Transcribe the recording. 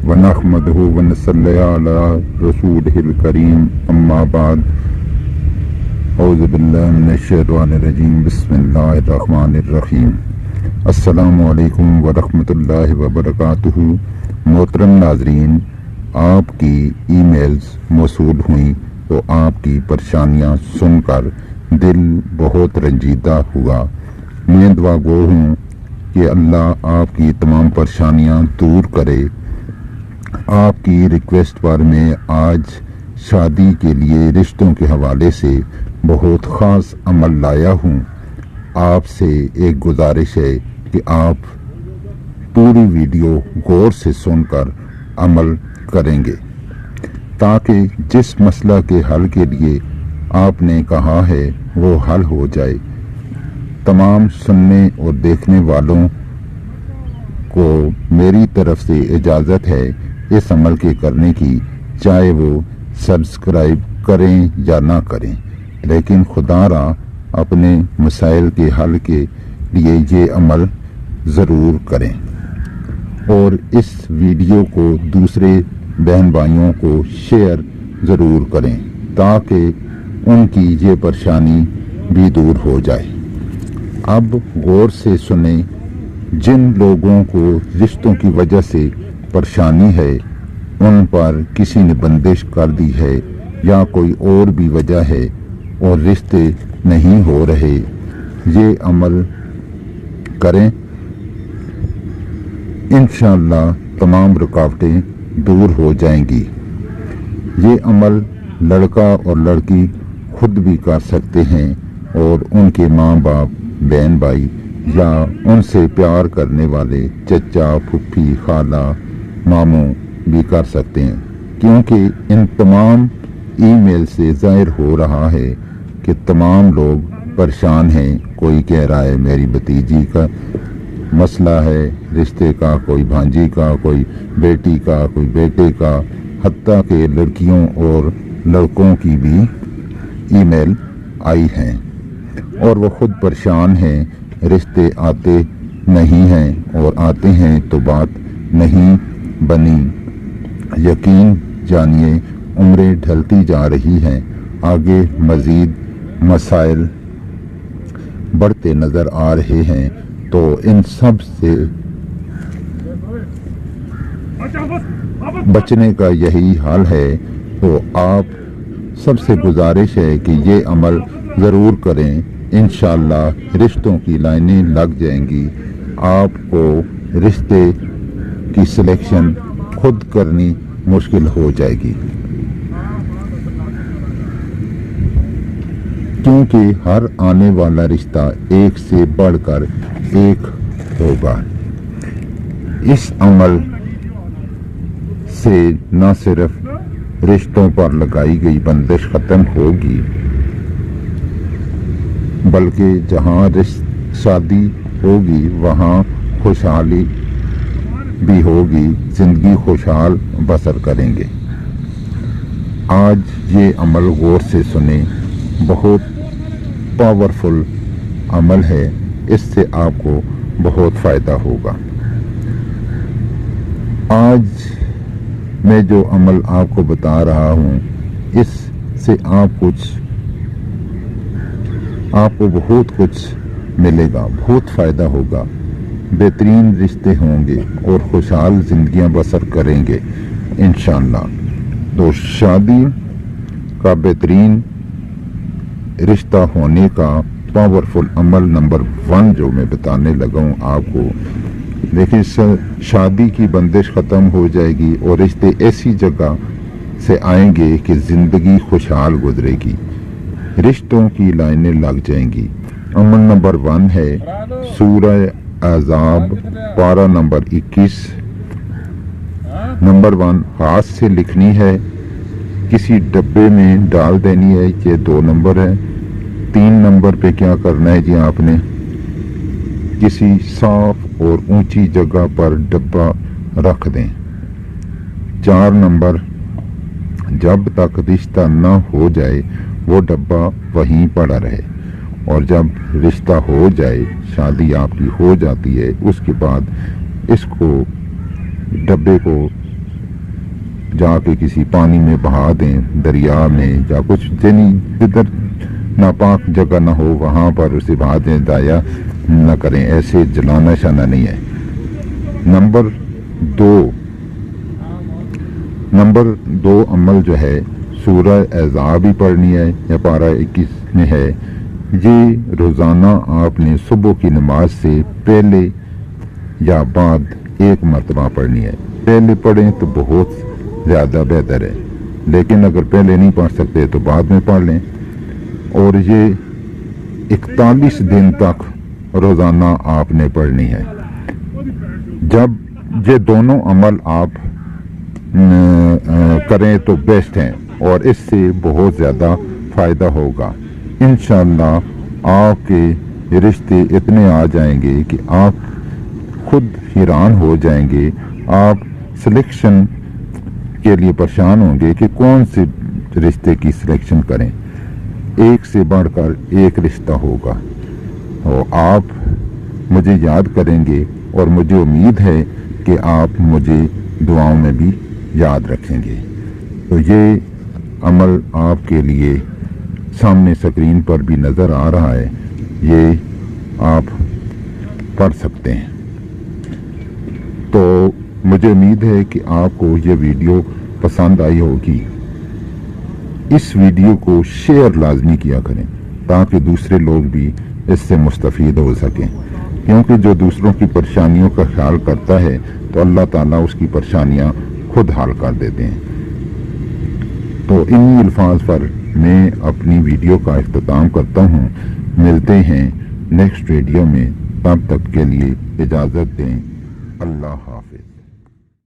वनहमदहु वनसल्ली अला रसूलिहिल करीम अम्मा बाद औज़ु बिल्लाहि मिनश्शैतानिर रजीम बिस्मिल्लाहिर रहमानिर रहीम। अस्सलामु अलैकुम व रहमतुल्लाहि व बरकातुहू। मोहतरम नाज़रीन, आपकी ईमेल्स मौसूल हुई तो आपकी परेशानियां सुनकर दिल बहुत रंजीदा हुआ। मैं दुआ गो हूँ कि अल्लाह आपकी तमाम परेशानियां दूर करे। आपकी रिक्वेस्ट पर मैं आज शादी के लिए रिश्तों के हवाले से बहुत ख़ास अमल लाया हूँ। आपसे एक गुजारिश है कि आप पूरी वीडियो गौर से सुनकर अमल करेंगे ताकि जिस मसला के हल के लिए आपने कहा है वो हल हो जाए। तमाम सुनने और देखने वालों को मेरी तरफ से इजाज़त है इस अमल के करने की, चाहे वो सब्सक्राइब करें या ना करें, लेकिन खुदारा अपने मसाइल के हल के लिए ये अमल ज़रूर करें और इस वीडियो को दूसरे बहन भाइयों को शेयर ज़रूर करें ताकि उनकी ये परेशानी भी दूर हो जाए। अब गौर से सुने, जिन लोगों को रिश्तों की वजह से परेशानी है, उन पर किसी ने बंदिश कर दी है या कोई और भी वजह है और रिश्ते नहीं हो रहे, ये अमल करें। इंशाअल्लाह तमाम रुकावटें दूर हो जाएंगी। ये अमल लड़का और लड़की खुद भी कर सकते हैं और उनके माँ बाप, बहन भाई या उनसे प्यार करने वाले चचा, फुफ्फी, खाला, मामू भी कर सकते हैं, क्योंकि इन तमाम ईमेल से जाहिर हो रहा है कि तमाम लोग परेशान हैं। कोई कह रहा है मेरी भतीजी का मसला है रिश्ते का, कोई भांजी का, कोई बेटी का, कोई बेटे का, हत्ता के लड़कियों और लड़कों की भी ईमेल आई हैं और वो खुद परेशान हैं। रिश्ते आते नहीं हैं और आते हैं तो बात नहीं बनी। यकीन जानिए उम्रें ढलती जा रही हैं, आगे मज़ीद मसाइल बढ़ते नज़र आ रहे हैं, तो इन सब से बचने का यही हाल है। तो आप सबसे गुजारिश है कि ये अमल ज़रूर करें। इंशाअल्लाह रिश्तों की लाइनें लग जाएंगी। आपको रिश्ते की सिलेक्शन खुद करनी मुश्किल हो जाएगी, क्योंकि हर आने वाला रिश्ता एक से बढ़कर एक होगा। इस अमल से न सिर्फ रिश्तों पर लगाई गई बंदिश ख़त्म होगी, बल्कि जहाँ शादी होगी वहाँ खुशहाली भी होगी, ज़िंदगी खुशहाल बसर करेंगे। आज ये अमल गौर से सुने, बहुत पावरफुल अमल है, इससे आपको बहुत फ़ायदा होगा। आज मैं जो अमल आपको बता रहा हूँ, इससे आपको बहुत कुछ मिलेगा, बहुत फ़ायदा होगा, बेहतरीन रिश्ते होंगे और खुशहाल ज़िंदगियाँ बसर करेंगे इंशाअल्लाह। तो शादी का बेहतरीन रिश्ता होने का पावरफुल अमल नंबर 1 जो मैं बताने लगा हूँ आपको, देखिए शादी की बंदिश ख़त्म हो जाएगी और रिश्ते ऐसी जगह से आएंगे कि ज़िंदगी खुशहाल गुजरेगी, रिश्तों की लाइनें लग जाएंगी। अमल नंबर 1 है सूरह अज़ाब पारा नंबर 21। नंबर 1 हाथ से लिखनी है, किसी डब्बे में डाल देनी है, ये 2 नंबर है। 3 नंबर पे क्या करना है जी, आपने किसी साफ और ऊंची जगह पर डब्बा रख दें। 4 नंबर, जब तक रिश्ता न हो जाए वो डब्बा वहीं पड़ा रहे, और जब रिश्ता हो जाए, शादी आपकी हो जाती है, उसके बाद इसको डब्बे को جا کے کسی پانی میں بہا دیں، دریا میں یا کچھ، یعنی جدھر ناپاک جگہ نہ ہو وہاں پر اسے بہا دیں، ضائع نہ کریں، ایسے جلانا شانا نہیں ہے۔ نمبر دو عمل جو ہے سورہ احزاب ہی پڑھنی ہے یا پارہ 21 میں ہے، یہ روزانہ آپ نے صبح کی نماز سے پہلے یا بعد ایک مرتبہ پڑھنی ہے۔ پہلے پڑھیں تو بہت زیادہ بہتر ہے، لیکن اگر پہلے نہیں پڑھ سکتے تو بعد میں پڑھ لیں، اور یہ 41 دن تک روزانہ آپ نے پڑھنی ہے۔ جب یہ دونوں عمل آپ کریں تو بیسٹ ہیں اور اس سے بہت زیادہ فائدہ ہوگا۔ انشاءاللہ آپ کے رشتے اتنے آ جائیں گے کہ آپ خود حیران ہو جائیں گے، آپ سلیکشن کے لیے پریشان ہوں گے کہ کون سے رشتے کی سلیکشن کریں، ایک سے بڑھ کر ایک رشتہ ہوگا، اور آپ مجھے یاد کریں گے اور مجھے امید ہے کہ آپ مجھے دعاؤں میں بھی یاد رکھیں گے۔ تو یہ عمل آپ کے لیے سامنے اسکرین پر بھی نظر آ رہا ہے، یہ آپ پڑھ سکتے ہیں۔ تو مجھے امید ہے کہ آپ کو یہ ویڈیو پسند آئی ہوگی۔ اس ویڈیو کو شیئر لازمی کیا کریں تاکہ دوسرے لوگ بھی اس سے مستفید ہو سکیں، کیونکہ جو دوسروں کی پریشانیوں کا خیال کرتا ہے تو اللہ تعالیٰ اس کی پریشانیاں خود حل کر دیتے ہیں۔ تو انہی الفاظ پر میں اپنی ویڈیو کا اختتام کرتا ہوں۔ ملتے ہیں نیکسٹ ویڈیو میں، تب تک کے لیے اجازت دیں۔ اللہ حافظ۔